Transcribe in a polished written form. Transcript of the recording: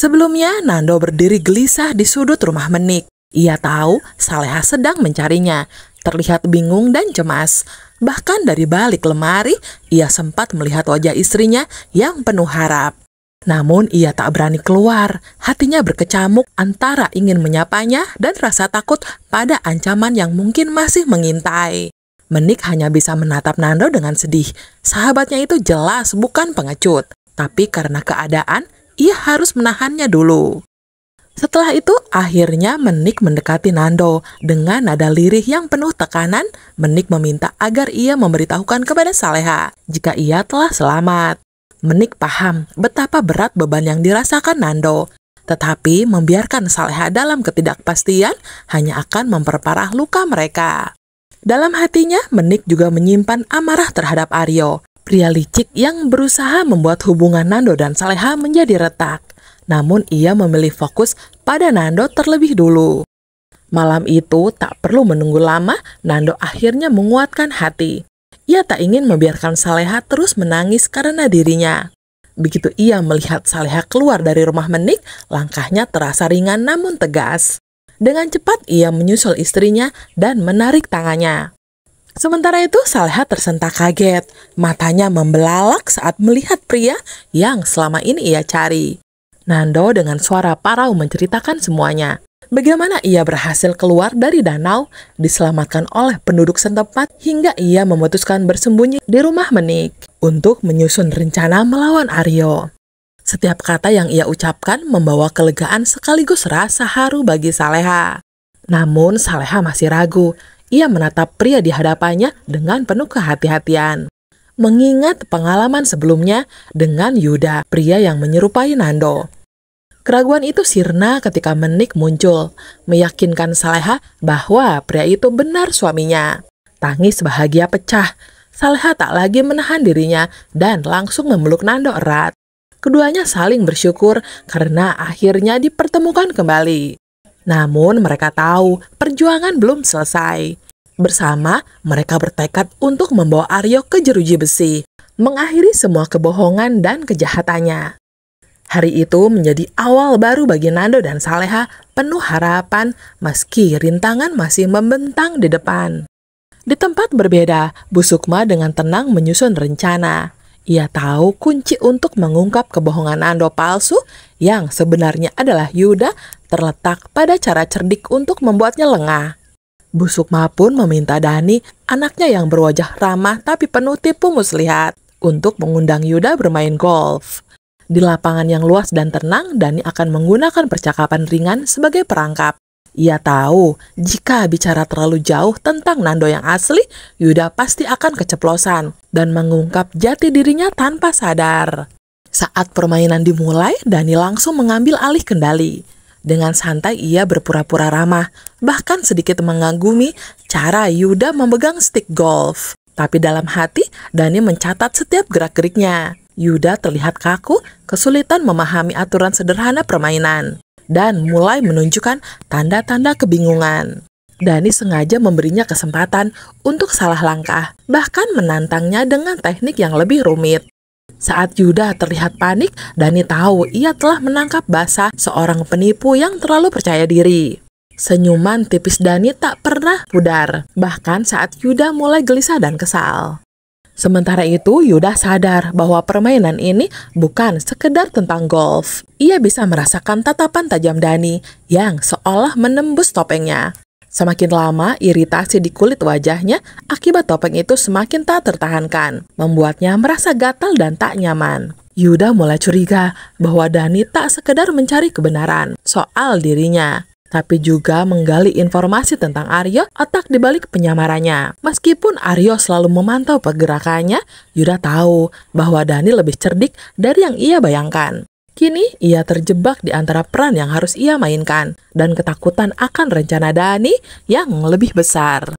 Sebelumnya, Nando berdiri gelisah di sudut rumah Menik. Ia tahu Saleha sedang mencarinya, terlihat bingung dan cemas. Bahkan dari balik lemari, ia sempat melihat wajah istrinya yang penuh harap. Namun ia tak berani keluar, hatinya berkecamuk antara ingin menyapanya dan rasa takut pada ancaman yang mungkin masih mengintai. Menik hanya bisa menatap Nando dengan sedih. Sahabatnya itu jelas bukan pengecut, tapi karena keadaan, ia harus menahannya dulu. Setelah itu, akhirnya Menik mendekati Nando. Dengan nada lirih yang penuh tekanan, Menik meminta agar ia memberitahukan kepada Saleha jika ia telah selamat. Menik paham betapa berat beban yang dirasakan Nando, tetapi membiarkan Saleha dalam ketidakpastian hanya akan memperparah luka mereka. Dalam hatinya, Menik juga menyimpan amarah terhadap Aryo, pria licik yang berusaha membuat hubungan Nando dan Saleha menjadi retak. Namun ia memilih fokus pada Nando terlebih dulu. Malam itu tak perlu menunggu lama, Nando akhirnya menguatkan hati. Ia tak ingin membiarkan Saleha terus menangis karena dirinya. Begitu ia melihat Saleha keluar dari rumah Menik, langkahnya terasa ringan namun tegas. Dengan cepat ia menyusul istrinya dan menarik tangannya. Sementara itu Saleha tersentak kaget, matanya membelalak saat melihat pria yang selama ini ia cari. Nando dengan suara parau menceritakan semuanya. Bagaimana ia berhasil keluar dari danau, diselamatkan oleh penduduk setempat, hingga ia memutuskan bersembunyi di rumah Menik untuk menyusun rencana melawan Aryo. Setiap kata yang ia ucapkan membawa kelegaan sekaligus rasa haru bagi Saleha. Namun Saleha masih ragu. Ia menatap pria di hadapannya dengan penuh kehati-hatian. Mengingat pengalaman sebelumnya dengan Yuda, pria yang menyerupai Nando. Keraguan itu sirna ketika Menik muncul, meyakinkan Saleha bahwa pria itu benar suaminya. Tangis bahagia pecah. Saleha tak lagi menahan dirinya dan langsung memeluk Nando erat. Keduanya saling bersyukur karena akhirnya dipertemukan kembali. Namun mereka tahu perjuangan belum selesai. Bersama, mereka bertekad untuk membawa Aryo ke jeruji besi, mengakhiri semua kebohongan dan kejahatannya. Hari itu menjadi awal baru bagi Nando dan Saleha, penuh harapan meski rintangan masih membentang di depan. Di tempat berbeda, Bu Sukma dengan tenang menyusun rencana. Ia tahu kunci untuk mengungkap kebohongan Nando palsu yang sebenarnya adalah Yuda terletak pada cara cerdik untuk membuatnya lengah. Bu Sukma pun meminta Dani, anaknya yang berwajah ramah tapi penuh tipu muslihat, untuk mengundang Yuda bermain golf. Di lapangan yang luas dan tenang, Dani akan menggunakan percakapan ringan sebagai perangkap. Ia tahu, jika bicara terlalu jauh tentang Nando yang asli, Yuda pasti akan keceplosan dan mengungkap jati dirinya tanpa sadar. Saat permainan dimulai, Dani langsung mengambil alih kendali. Dengan santai ia berpura-pura ramah, bahkan sedikit mengagumi cara Yuda memegang stick golf. Tapi dalam hati, Dani mencatat setiap gerak-geriknya. Yuda terlihat kaku, kesulitan memahami aturan sederhana permainan, dan mulai menunjukkan tanda-tanda kebingungan. Dani sengaja memberinya kesempatan untuk salah langkah, bahkan menantangnya dengan teknik yang lebih rumit. Saat Yuda terlihat panik, Dani tahu ia telah menangkap basah seorang penipu yang terlalu percaya diri. Senyuman tipis Dani tak pernah pudar, bahkan saat Yuda mulai gelisah dan kesal. Sementara itu, Yuda sadar bahwa permainan ini bukan sekedar tentang golf. Ia bisa merasakan tatapan tajam Dani yang seolah menembus topengnya. Semakin lama, iritasi di kulit wajahnya akibat topeng itu semakin tak tertahankan, membuatnya merasa gatal dan tak nyaman. Yuda mulai curiga bahwa Dani tak sekedar mencari kebenaran soal dirinya, tapi juga menggali informasi tentang Aryo, otak dibalik penyamarannya. Meskipun Aryo selalu memantau pergerakannya, Yuda tahu bahwa Dani lebih cerdik dari yang ia bayangkan. Kini ia terjebak di antara peran yang harus ia mainkan dan ketakutan akan rencana Dani yang lebih besar.